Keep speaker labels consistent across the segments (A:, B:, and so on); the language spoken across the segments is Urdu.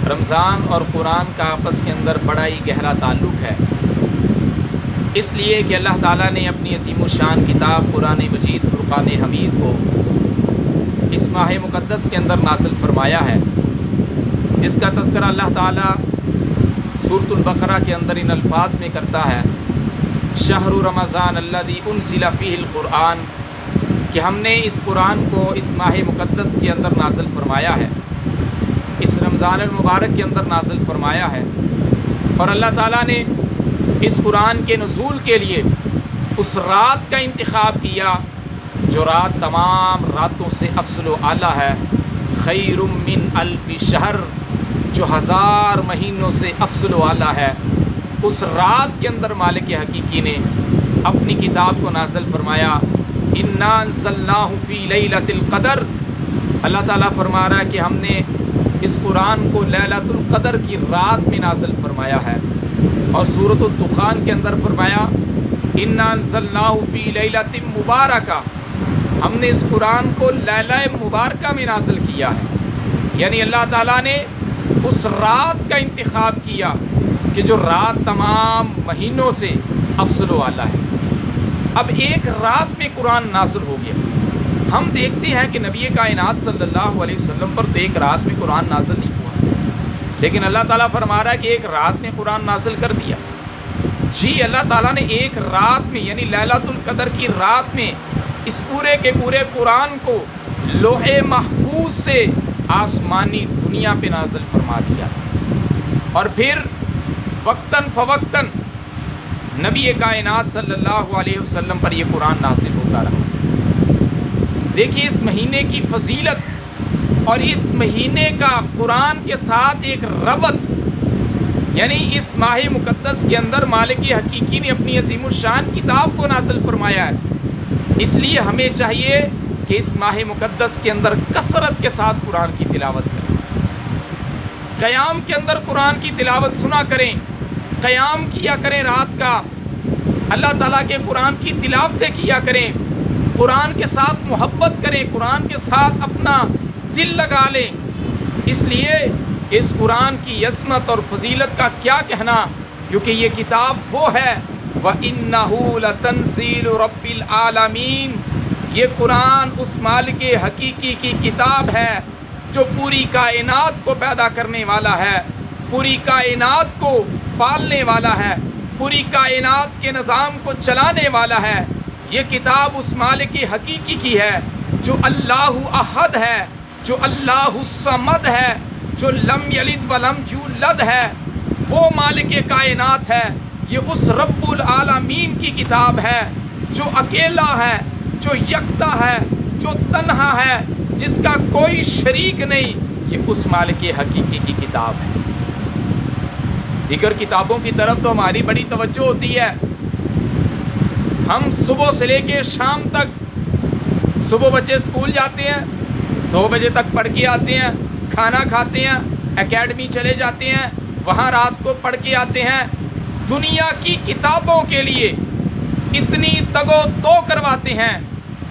A: رمضان اور قرآن کا آپس کے اندر بڑا ہی گہرا تعلق ہے، اس لیے کہ اللہ تعالیٰ نے اپنی عظیم الشان کتاب قرآن مجید فرقان حمید کو اس ماہ مقدس کے اندر نازل فرمایا ہے، جس کا تذکرہ اللہ تعالیٰ سورۃ البقرہ کے اندر ان الفاظ میں کرتا ہے، شہر رمضان الذی انزل فیہ القرآن، کہ ہم نے اس قرآن کو اس ماہ مقدس کے اندر نازل فرمایا ہے، اس رمضان المبارک کے اندر نازل فرمایا ہے۔ اور اللہ تعالیٰ نے اس قرآن کے نزول کے لیے اس رات کا انتخاب کیا جو رات تمام راتوں سے افضل و اعلیٰ ہے، خیر من الف شہر، جو 1000 مہینوں سے افضل و اعلیٰ ہے۔ اس رات کے اندر مالک حقیقی نے اپنی کتاب کو نازل فرمایا، انا انزلناہ فی لیلۃ القدر۔ اللہ تعالیٰ فرما رہا ہے کہ ہم نے اس قرآن کو لیلۃ القدر کی رات میں نازل فرمایا ہے۔ اور سورۃ الدخان کے اندر فرمایا، انا انزلناہ فی لیلۃ مبارکہ، ہم نے اس قرآن کو لیلہ مبارکہ میں نازل کیا ہے، یعنی اللہ تعالیٰ نے اس رات کا انتخاب کیا کہ جو رات تمام مہینوں سے افضل و اعلیٰ ہے۔ اب ایک رات میں قرآن نازل ہو گیا۔ ہم دیکھتے ہیں کہ نبی کائنات صلی اللہ علیہ وسلم پر تو ایک رات میں قرآن نازل نہیں ہوا، لیکن اللہ تعالیٰ فرما رہا ہے کہ ایک رات میں قرآن نازل کر دیا۔ جی، اللہ تعالیٰ نے ایک رات میں یعنی لیلۃ القدر کی رات میں اس پورے کے پورے قرآن کو لوح محفوظ سے آسمانی دنیا پہ نازل فرما دیا، اور پھر وقتاً فوقتاً نبی کائنات صلی اللہ علیہ وسلم پر یہ قرآن نازل ہوتا رہا۔ دیکھیے اس مہینے کی فضیلت اور اس مہینے کا قرآن کے ساتھ ایک ربط، یعنی اس ماہ مقدس کے اندر مالک حقیقی نے اپنی عظیم الشان کتاب کو نازل فرمایا ہے۔ اس لیے ہمیں چاہیے کہ اس ماہ مقدس کے اندر کثرت کے ساتھ قرآن کی تلاوت کریں، قیام کے اندر قرآن کی تلاوت سنا کریں، قیام کیا کریں رات کا، اللہ تعالیٰ کے قرآن کی تلاوتیں کیا کریں، قرآن کے ساتھ محبت کریں، قرآن کے ساتھ اپنا دل لگا لیں۔ اس لیے کہ اس قرآن کی عظمت اور فضیلت کا کیا کہنا، کیونکہ یہ کتاب وہ ہے، وَإِنَّهُ لَتَنزِيلُ رَبِّ الْعَالَمِينَ، یہ قرآن اس مالک حقیقی کی کتاب ہے جو پوری کائنات کو پیدا کرنے والا ہے، پوری کائنات کو پالنے والا ہے، پوری کائنات کے نظام کو چلانے والا ہے۔ یہ کتاب اس مالک حقیقی کی ہے جو اللہ احد ہے، جو اللہ الصمد ہے، جو لم یلد ولم یولد ہے، وہ مالک کائنات ہے۔ یہ اس رب العالمین کی کتاب ہے جو اکیلا ہے، جو یکتا ہے، جو تنہا ہے، جس کا کوئی شریک نہیں۔ یہ اس مالک حقیقی کی کتاب ہے۔ دیگر کتابوں کی طرف تو ہماری بڑی توجہ ہوتی ہے، ہم صبح سے لے کے شام تک، صبح بچے اسکول جاتے ہیں، 2 بجے تک پڑھ کے آتے ہیں، کھانا کھاتے ہیں، اکیڈمی چلے جاتے ہیں، وہاں رات کو پڑھ کے آتے ہیں۔ دنیا کی کتابوں کے لیے اتنی تگ و دو کرواتے ہیں،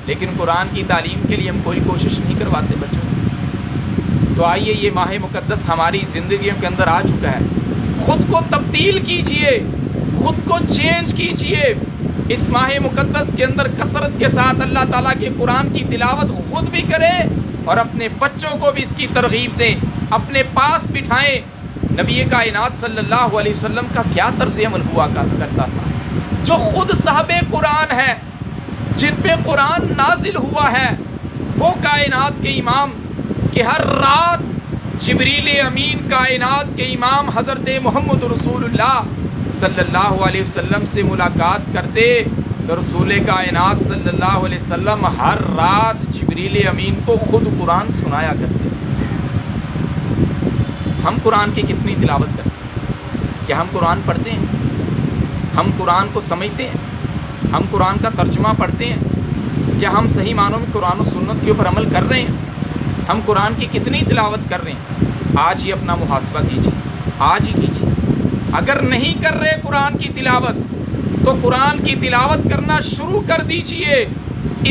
A: لیکن قرآن کی تعلیم کے لیے ہم کوئی کوشش نہیں کرواتے بچوں کو۔ تو آئیے، یہ ماہ مقدس ہماری زندگیوں کے اندر آ چکا ہے، خود کو تبدیل کیجئے، خود کو چینج کیجئے۔ اس ماہ مقدس کے اندر کثرت کے ساتھ اللہ تعالیٰ کے قرآن کی تلاوت خود بھی کریں اور اپنے بچوں کو بھی اس کی ترغیب دیں، اپنے پاس بٹھائیں۔ نبی کائنات صلی اللہ علیہ وسلم کا کیا طرز عمل ہوا کرتا تھا، جو خود صاحب قرآن ہے، جن پہ قرآن نازل ہوا ہے، وہ کائنات کے امام کہ ہر رات جبریل امین کائنات کے امام حضرت محمد رسول اللہ صلی اللہ علیہ وسلم سے ملاقات کرتے تو رسول کائنات صلی اللہ علیہ وسلم ہر رات جبریل امین کو خود قرآن سنایا کرتے تھے۔ ہم قرآن کی کتنی تلاوت کرتے ہیں؟ کیا ہم قرآن پڑھتے ہیں؟ ہم قرآن کو سمجھتے ہیں؟ ہم قرآن کا ترجمہ پڑھتے ہیں؟ کیا ہم صحیح معنوں میں قرآن و سنت کے اوپر عمل کر رہے ہیں؟ ہم قرآن کی کتنی تلاوت کر رہے ہیں؟ آج ہی اپنا محاسبہ کیجیے، آج ہی کیجیے۔ اگر نہیں کر رہے قرآن کی تلاوت تو قرآن کی تلاوت کرنا شروع کر دیجئے،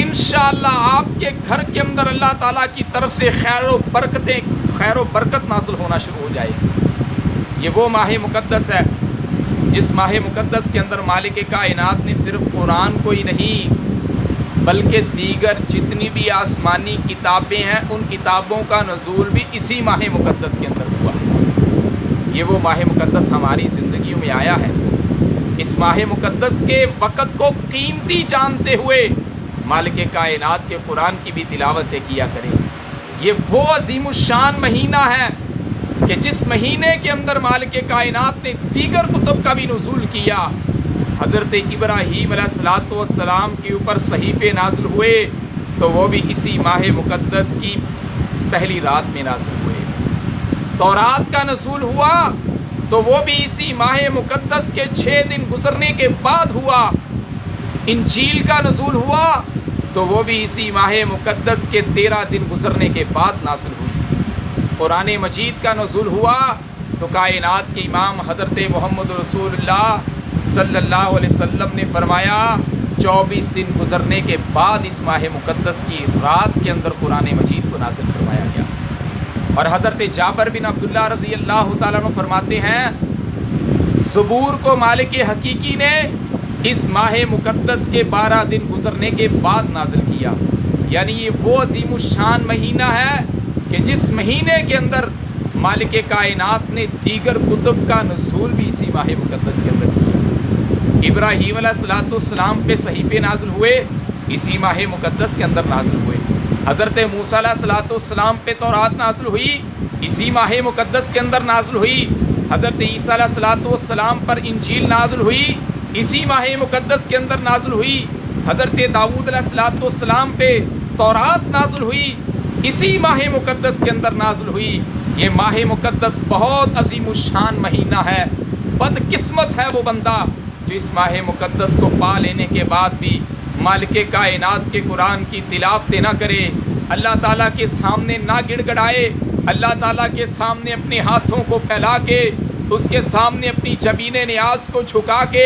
A: انشاءاللہ آپ کے گھر کے اندر اللہ تعالیٰ کی طرف سے خیر و برکتیں خیر و برکت نازل ہونا شروع ہو جائے گی۔ یہ وہ ماہ مقدس ہے جس ماہ مقدس کے اندر مالک کائنات نے صرف قرآن کو ہی نہیں بلکہ دیگر جتنی بھی آسمانی کتابیں ہیں ان کتابوں کا نزول بھی اسی ماہ مقدس کے اندر ہوا ہے۔ یہ وہ ماہ مقدس ہماری زندگیوں میں آیا ہے۔ اس ماہ مقدس کے وقت کو قیمتی جانتے ہوئے مالک کائنات کے قرآن کی بھی تلاوت کیا کریں۔ یہ وہ عظیم الشان مہینہ ہے کہ جس مہینے کے اندر مالک کائنات نے دیگر کتب کا بھی نزول کیا۔ حضرت ابراہیم علیہ السلام کے اوپر صحیفے نازل ہوئے تو وہ بھی اسی ماہ مقدس کی پہلی رات میں نازل ہوئے۔ تورات کا نزول ہوا تو وہ بھی اسی ماہ مقدس کے 6 دن گزرنے کے بعد ہوا۔ انجیل کا نزول ہوا تو وہ بھی اسی ماہ مقدس کے 13 دن گزرنے کے بعد نازل ہوئی۔ قرآن مجید کا نزول ہوا تو کائنات کے امام حضرت محمد رسول اللہ صلی اللہ علیہ وسلم نے فرمایا 24 دن گزرنے کے بعد اس ماہ مقدس کی رات کے اندر قرآن مجید کو نازل فرمایا گیا۔ اور حضرت جابر بن عبداللہ رضی اللہ تعالیٰ عنہ فرماتے ہیں زبور کو مالک حقیقی نے اس ماہ مقدس کے 12 دن گزرنے کے بعد نازل کیا۔ یعنی یہ وہ عظیم الشان مہینہ ہے کہ جس مہینے کے اندر مالک کائنات نے دیگر کتب کا نزول بھی اسی ماہ مقدس کے اندر کیا۔ ابراہیم علیہ السلام پہ صحیفے نازل ہوئے اسی ماہ مقدس کے اندر نازل ہوئے۔ حضرت موسیٰ علیہ السلام پہ تورات نازل ہوئی اسی ماہ مقدس کے اندر نازل ہوئی۔ حضرت عیسیٰ علیہ السلام پر انجیل نازل ہوئی اسی ماہ مقدس کے اندر نازل ہوئی۔ حضرت داؤد علیہ السلام پہ تورات نازل ہوئی اسی ماہ مقدس کے اندر نازل ہوئی۔ یہ ماہ مقدس بہت عظیم الشان مہینہ ہے۔ بدقسمت ہے وہ بندہ جو اس ماہ مقدس کو پا لینے کے بعد بھی مالک کائنات کے قرآن کی تلاوت نہ کرے، اللہ تعالیٰ کے سامنے نہ گڑ گڑائے، اللہ تعالیٰ کے سامنے اپنے ہاتھوں کو پھیلا کے اس کے سامنے اپنی جبین نیاز کو جھکا کے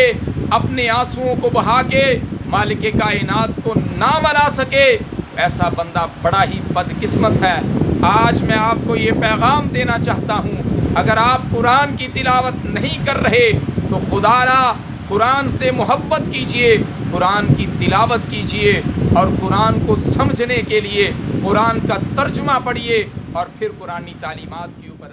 A: اپنے آنسوؤں کو بہا کے مالک کائنات کو نہ منا سکے، ایسا بندہ بڑا ہی بدقسمت ہے۔ آج میں آپ کو یہ پیغام دینا چاہتا ہوں، اگر آپ قرآن کی تلاوت نہیں کر رہے تو خدا را قرآن سے محبت کیجئے، قرآن کی تلاوت کیجئے اور قرآن کو سمجھنے کے لیے قرآن کا ترجمہ پڑھیے اور پھر قرآنی تعلیمات کے اوپر